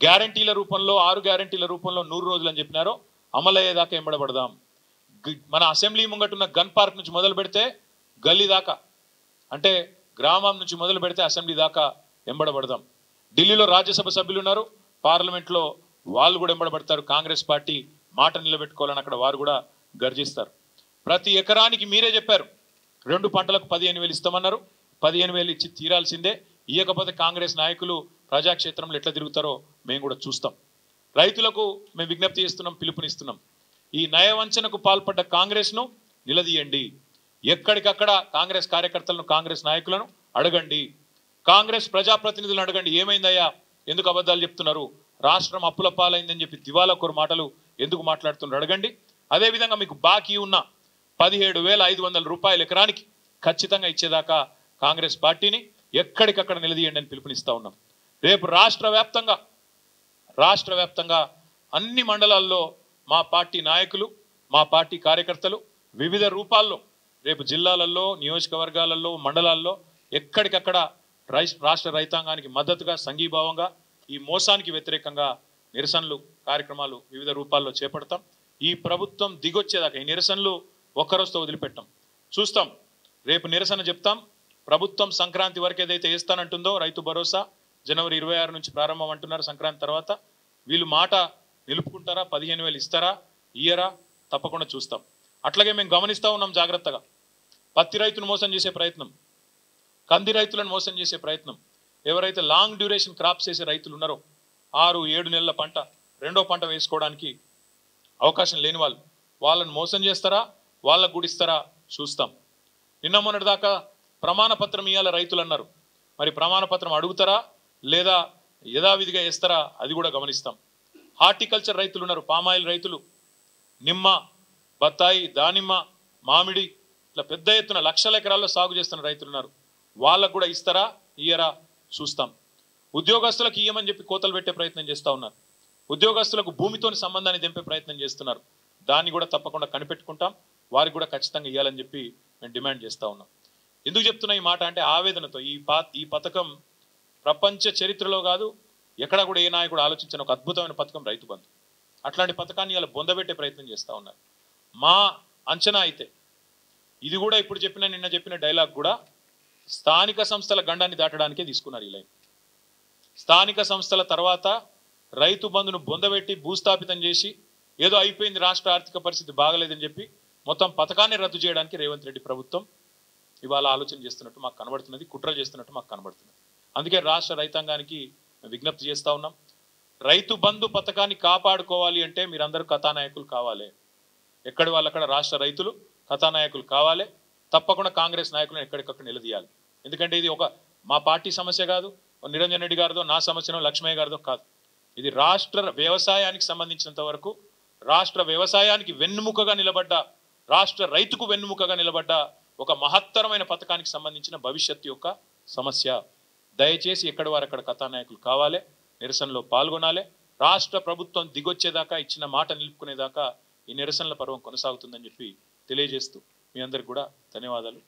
Speaker 1: గ్యారంటీల రూపంలో 6 గ్యారంటీల రూపంలో 100 రోజులు అని చెప్పినారో అమలయ్యేదాకా ఎంబడబడదాం. మన అసెంబ్లీ ముంగటున్న గన్ పార్క్ నుంచి మొదలు పెడితే గల్లీ దాకా, అంటే గ్రామం నుంచి మొదలు పెడితే అసెంబ్లీ దాకా ఎంబడబడదాం. ఢిల్లీలో రాజ్యసభ సభ్యులు ఉన్నారు, పార్లమెంట్లో వాళ్ళు కూడా ఎంబడబడతారు. కాంగ్రెస్ పార్టీ మాట నిలబెట్టుకోవాలని అక్కడ వారు కూడా గర్జిస్తారు. ప్రతి ఎకరానికి మీరే చెప్పారు 2 పంటలకు 15,000 ఇస్తామన్నారు. 15,000 ఇచ్చి తీరాల్సిందే. ఇవ్వకపోతే కాంగ్రెస్ నాయకులు ప్రజాక్షేత్రంలో ఎట్లా తిరుగుతారో మేము కూడా చూస్తాం. రైతులకు మేము విజ్ఞప్తి చేస్తున్నాం, పిలుపునిస్తున్నాం. ఈ నయవంచనకు పాల్పడ్డ కాంగ్రెస్ను నిలదీయండి. ఎక్కడికక్కడ కాంగ్రెస్ కార్యకర్తలను, కాంగ్రెస్ నాయకులను అడగండి, కాంగ్రెస్ ప్రజాప్రతినిధులను అడగండి, ఏమైందయ్యా, ఎందుకు అబద్ధాలు చెప్తున్నారు, రాష్ట్రం అప్పుల పాలైందని చెప్పి దివాలాకోరు మాటలు ఎందుకు మాట్లాడుతున్నారు అడగండి. అదేవిధంగా మీకు బాకీ ఉన్న 17,500 రూపాయల ఎకరానికి ఖచ్చితంగా ఇచ్చేదాకా కాంగ్రెస్ పార్టీని ఎక్కడికక్కడ నిలదీయండి అని పిలుపునిస్తా ఉన్నాం. రేపు రాష్ట్ర వ్యాప్తంగా అన్ని మండలాల్లో మా పార్టీ నాయకులు, మా పార్టీ కార్యకర్తలు వివిధ రూపాల్లో రేపు జిల్లాలలో, నియోజకవర్గాలలో, మండలాల్లో ఎక్కడికక్కడ రాష్ట్ర రైతాంగానికి మద్దతుగా, సంఘీభావంగా, ఈ మోసానికి వ్యతిరేకంగా నిరసనలు, కార్యక్రమాలు వివిధ రూపాల్లో చేపడతాం. ఈ ప్రభుత్వం దిగొచ్చేదాకా ఈ నిరసనలు ఒక్కరోజుతో వదిలిపెట్టాం. చూస్తాం, రేపు నిరసన చెప్తాం. ప్రభుత్వం సంక్రాంతి వరకు ఏదైతే వేస్తానంటుందో రైతు భరోసా జనవరి 26 నుంచి ప్రారంభం అంటున్నారు. సంక్రాంతి తర్వాత వీళ్ళు మాట నిలుపుకుంటారా, 15,000 ఇస్తారా, ఇయ్యరా, తప్పకుండా చూస్తాం. అట్లాగే మేము గమనిస్తూ ఉన్నాం జాగ్రత్తగా. పత్తి రైతును మోసం చేసే ప్రయత్నం, కంది రైతులను మోసం చేసే ప్రయత్నం, ఎవరైతే లాంగ్ డ్యూరేషన్ క్రాప్స్ చేసే రైతులు ఉన్నారో 6-7 నెలల పంట, 2వ పంట వేసుకోవడానికి అవకాశం లేని వాళ్ళను మోసం చేస్తారా, వాళ్ళకు కూడా ఇస్తారా చూస్తాం. నిన్న మొన్నటి దాకా ప్రమాణ పత్రం ఇవ్వాల రైతులు అన్నారు. మరి ప్రమాణ పత్రం అడుగుతారా లేదా యథావిధిగా వేస్తారా అది కూడా గమనిస్తాం. హార్టికల్చర్ రైతులు ఉన్నారు, పామాయిల్ రైతులు, నిమ్మ, బత్తాయి, దానిమ్మ, మామిడి, ఇట్లా పెద్ద ఎత్తున లక్షల ఎకరాల్లో సాగు చేస్తున్న రైతులు ఉన్నారు. వాళ్ళకు కూడా ఇస్తారా, ఇయ్యరా చూస్తాం. ఉద్యోగస్తులకు ఇయ్యమని చెప్పి కోతలు పెట్టే ప్రయత్నం చేస్తూ ఉన్నారు. ఉద్యోగస్తులకు భూమితోని సంబంధాన్ని తెంపే ప్రయత్నం చేస్తున్నారు. దాన్ని కూడా తప్పకుండా కనిపెట్టుకుంటాం. వారికి కూడా ఖచ్చితంగా ఇవ్వాలని చెప్పి మేము డిమాండ్ చేస్తూ ఉన్నాం. ఎందుకు చెప్తున్నా ఈ మాట అంటే ఆవేదనతో ఈ పథకం ప్రపంచ చరిత్రలో కాదు, ఎక్కడ కూడా ఏ నాయకుడు ఆలోచించిన ఒక అద్భుతమైన పథకం రైతు బంధు. అట్లాంటి పథకాన్ని ఇలా బొందబెట్టే ప్రయత్నం చేస్తూ ఉన్నారు. మా అంచనా అయితే ఇది కూడా ఇప్పుడు నిన్న చెప్పిన డైలాగ్ కూడా స్థానిక సంస్థల గండాన్ని దాటడానికే తీసుకున్నారు ఈ లైన్. స్థానిక సంస్థల తర్వాత రైతు బంధును బొందబెట్టి భూస్థాపితం చేసి ఏదో అయిపోయింది, రాష్ట్ర ఆర్థిక పరిస్థితి బాగలేదని చెప్పి మొత్తం పథకాన్ని రద్దు చేయడానికి రేవంత్ రెడ్డి ప్రభుత్వం ఇవాళ ఆలోచన చేస్తున్నట్టు మాకు కనబడుతున్నది, కుట్ర చేస్తున్నట్టు మాకు కనబడుతున్నది. అందుకే రాష్ట్ర రైతాంగానికి విజ్ఞప్తి చేస్తూ ఉన్నాం, రైతు బంధు పథకాన్ని కాపాడుకోవాలి అంటే మీరందరూ కథానాయకులు కావాలి. ఎక్కడి వాళ్ళక్కడ రాష్ట్ర రైతులు కథానాయకులు కావాలి. తప్పకుండా కాంగ్రెస్ నాయకులను ఎక్కడికక్కడ నిలదీయాలి. ఎందుకంటే ఇది ఒక మా పార్టీ సమస్య కాదు, నిరంజన్ రెడ్డి గారిదో నా సమస్యనో లక్ష్మయ్య గారిదో కాదు. ఇది రాష్ట్ర వ్యవసాయానికి సంబంధించినంత వరకు రాష్ట్ర వ్యవసాయానికి వెన్నుముకగా నిలబడ్డ, రాష్ట్ర రైతుకు వెన్నుముకగా నిలబడ్డ ఒక మహత్తరమైన పథకానికి సంబంధించిన భవిష్యత్తు యొక్క సమస్య. దయచేసి ఎక్కడి వారు అక్కడ కథానాయకులు కావాలి, నిరసనలో పాల్గొనాలి. రాష్ట్ర ప్రభుత్వం దిగొచ్చేదాకా, ఇచ్చిన మాట నిలుపుకునేదాకా ఈ నిరసనల పర్వం కొనసాగుతుందని చెప్పి తెలియజేస్తూ మీ అందరికి కూడా ధన్యవాదాలు.